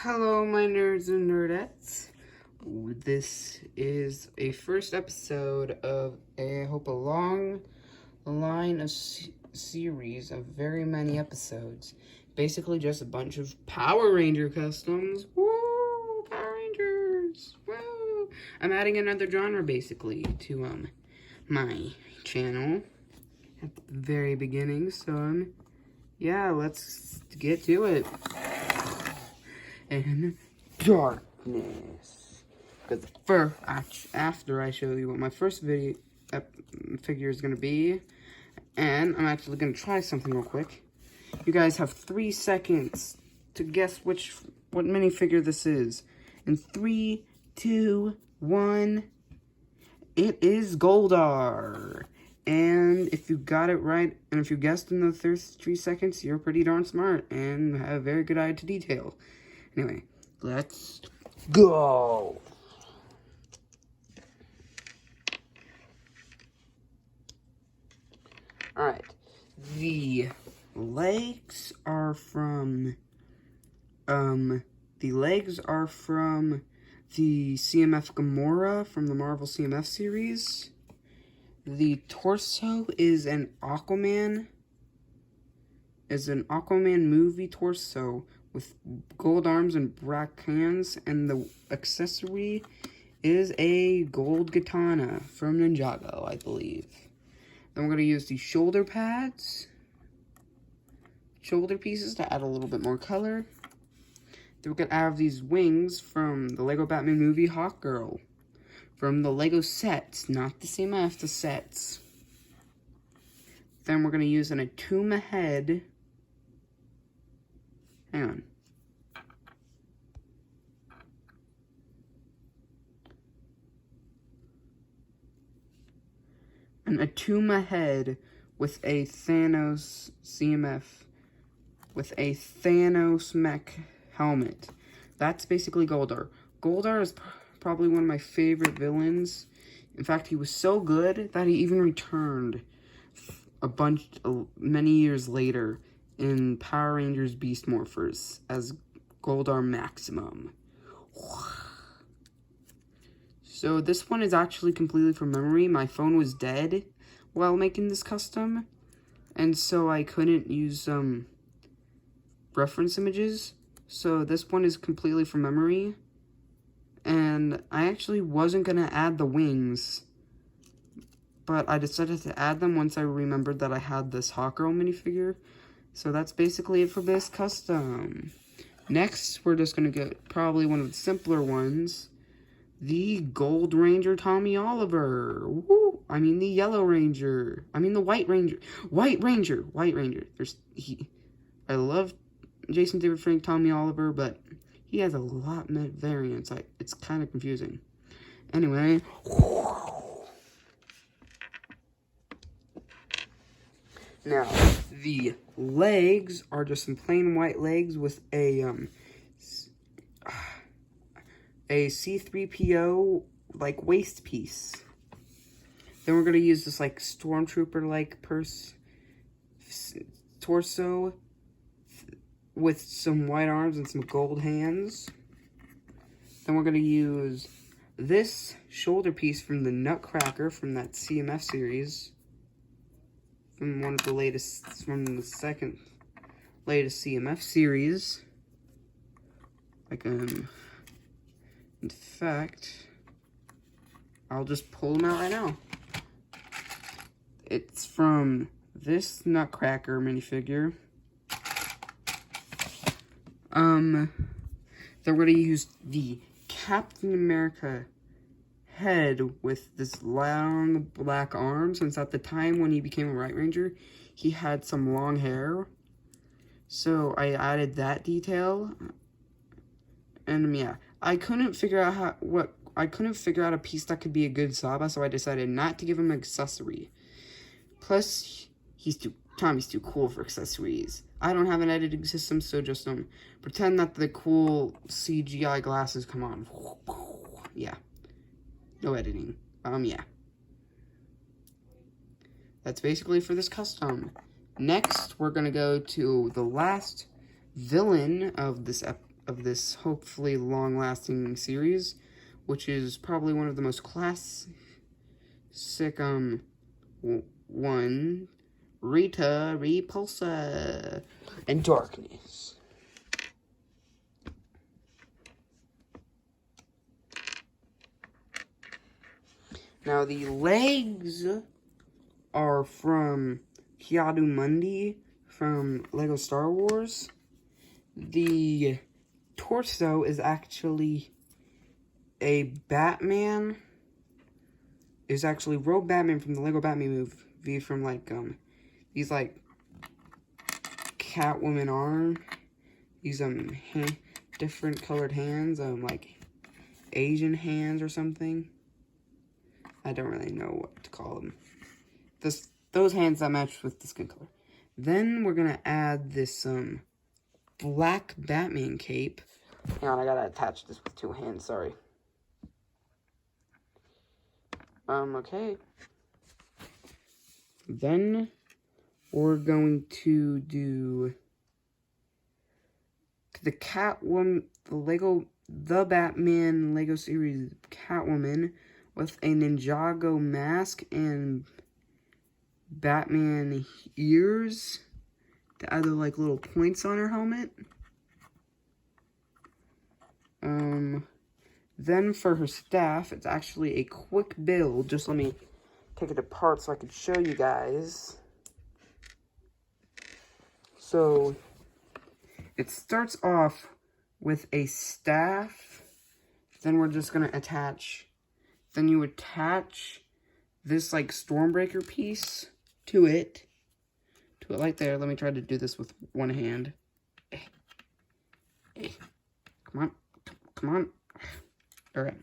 Hello, my nerds and nerdettes. This is a first episode of I hope a long line of series of very many episodes. Basically, just a bunch of Power Ranger customs. Woo! Power Rangers! Woo! I'm adding another genre basically to my channel at the very beginning. So yeah, let's get to it. And darkness. Because first, after I show you what my first video figure is going to be, and I'm actually going to try something real quick. You guys have 3 seconds to guess what minifigure this is. In 3, 2, 1, it is Goldar. And if you got it right, and if you guessed in the first 3 seconds, you're pretty darn smart and have a very good eye to detail. Anyway, let's go. Alright, the legs are from, the CMF Gamora from the Marvel CMF series. The torso is an Aquaman movie torso with gold arms and black hands, and the accessory is a gold katana from Ninjago, I believe. Then we're going to use the shoulder pieces to add a little bit more color. Then we're going to add these wings from the Lego Batman movie Hawkgirl. From the Lego sets, not the CMF, the sets. Then we're going to use an Atuma head. Hang on. An Atuma head with a Thanos CMF, with a Thanos mech helmet. That's basically Goldar. Goldar is probably one of my favorite villains. In fact, he was so good that he even returned many years later in Power Rangers Beast Morphers as Goldar Maximum. So this one is actually completely from memory. My phone was dead while making this custom, and so I couldn't use reference images. So this one is completely from memory, and I actually wasn't going to add the wings, but I decided to add them once I remembered that I had this Hawkgirl minifigure. So that's basically it for this custom. Next, we're just going to get probably one of the simpler ones. The Gold Ranger Tommy Oliver. Woo! I mean the Yellow Ranger. I mean the White Ranger. White Ranger. I love Jason David Frank Tommy Oliver, but he has a lot of variants. It's kind of confusing. Anyway. Now, the legs are just some plain white legs with a C-3PO, like, waist piece. Then we're going to use this, like, stormtrooper-like torso with some white arms and some gold hands. Then we're going to use this shoulder piece from the Nutcracker from that CMF series. From the second latest CMF series. Like, in fact, I'll just pull them out right now. It's from this Nutcracker minifigure. Then we're gonna use the Captain America head with this long black arm, since at the time when he became a White Ranger, he had some long hair. So I added that detail. And yeah, I couldn't figure out a piece that could be a good Saba, so I decided not to give him an accessory. Plus, Tommy's too cool for accessories. I don't have an editing system, so just pretend that the cool CGI glasses come on. Yeah. No editing. Yeah. That's basically for this custom. Next, we're gonna go to the last villain of this of this hopefully long-lasting series, which is probably one of the most classic one, Rita Repulsa and Darkness. Now the legs are from Ki-Adi-Mundi from Lego Star Wars. The torso is actually a Batman. Is actually Rogue Batman from the Lego Batman movie from like these like Catwoman arm. These different colored hands, like Asian hands or something. I don't really know what to call them. Those hands that match with the skin color. Then we're gonna add this black Batman cape. Hang on, I gotta attach this with 2 hands, sorry. Okay. Then we're going to do the Catwoman, the Batman Lego series Catwoman with a Ninjago mask and Batman ears to add like little points on her helmet. Then for her staff, it's actually a quick build. Just let me take it apart so I can show you guys. So it starts off with a staff. Then we're just gonna attach. Then you attach this like Stormbreaker piece to it right there. Let me try to do this with one hand. Come on. All right.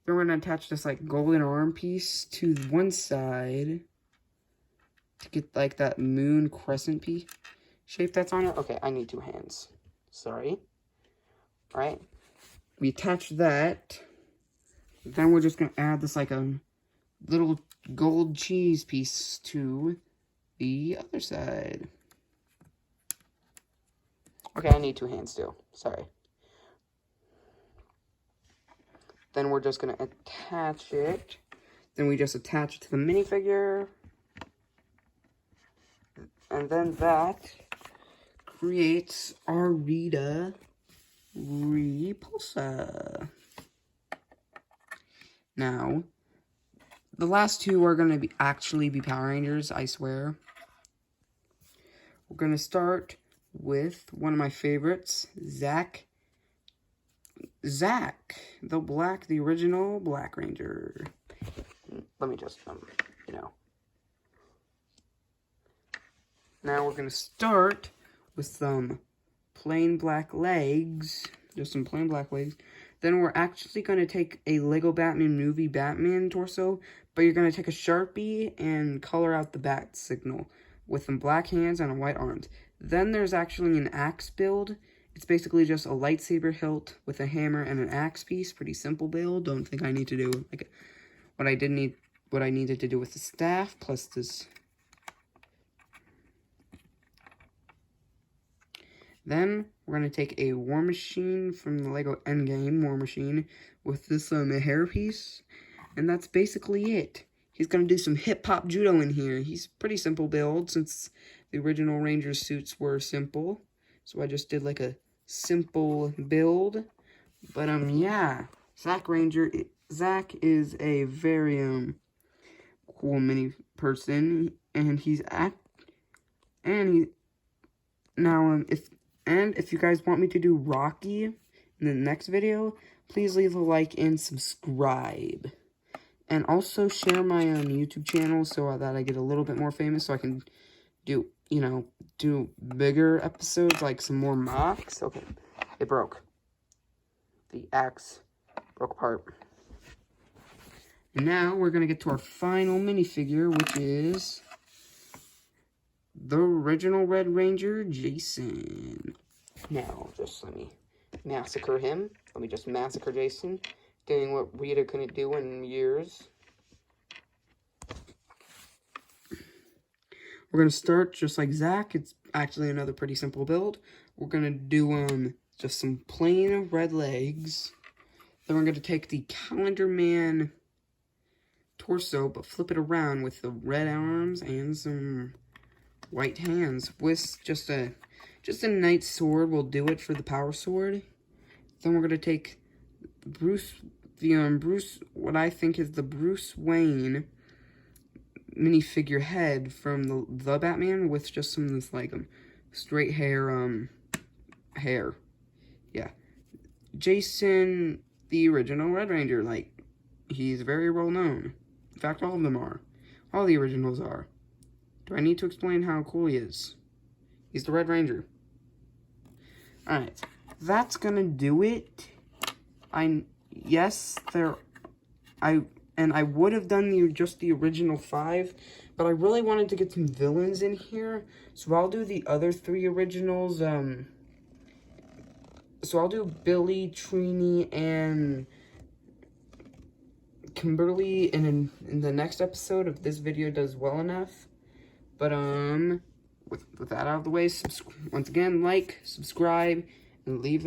Then we're gonna attach this like golden arm piece to one side to get like that moon crescent piece shape that's on it. Okay, I need 2 hands. Sorry. All right. We attach that. Then we're just gonna add this like a little gold cheese piece to the other side. Okay, I need 2 hands still. Sorry. Then we're just gonna attach it. Then we just attach it to the minifigure. And then that creates our Rita Repulsa. Now, the last 2 are gonna actually be Power Rangers, I swear. We're gonna start with one of my favorites, Zach, the original Black Ranger. Let me just, Now we're gonna start with some plain black legs, just some plain black legs. Then we're actually gonna take a Lego Batman movie Batman torso, but you're gonna take a Sharpie and color out the bat signal with some black hands and white arms. Then there's actually an axe build. It's basically just a lightsaber hilt with a hammer and an axe piece. Pretty simple build. Don't think I need to do like what I needed to do with the staff plus this. Then we're gonna take a War Machine from the Lego Endgame War Machine with this hair piece, and that's basically it. He's gonna do some hip hop judo in here. He's pretty simple build since the original Ranger suits were simple, so I just did like a simple build. But yeah, Zach is a very cool mini person, and if you guys want me to do Rocky in the next video, please leave a like and subscribe. And also share my YouTube channel so that I get a little bit more famous, so I can do, do bigger episodes, like some more mocks. Okay, it broke. The axe broke apart. Now we're gonna get to our final minifigure, which is the original Red Ranger, Jason. Now, just let me massacre him. Let me just massacre Jason, doing what Rita couldn't do in years. We're going to start just like Zach. It's actually another pretty simple build. We're going to do just some plain red legs. Then we're going to take the Calendar Man torso, but flip it around with the red arms and some white hands. With just a knight sword will do it for the power sword. Then we're going to take Bruce, what I think is the Bruce Wayne minifigure head from the Batman with just some of this, like, straight hair, yeah. Jason, the original Red Ranger, like, he's very well known. In fact, all of them are. All the originals are. Do I need to explain how cool he is? He's the Red Ranger. Alright, that's gonna do it. I would have done just the original 5, but I really wanted to get some villains in here, so I'll do the other 3 originals. So I'll do Billy, Trini, and Kimberly in the next episode if this video does well enough. But with that out of the way, once again, like, subscribe, and leave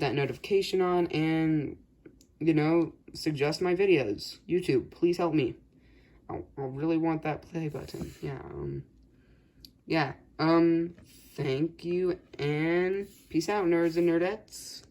that notification on, and suggest my videos. YouTube, please help me. I really want that play button. Yeah. Thank you, and peace out, nerds and nerdettes.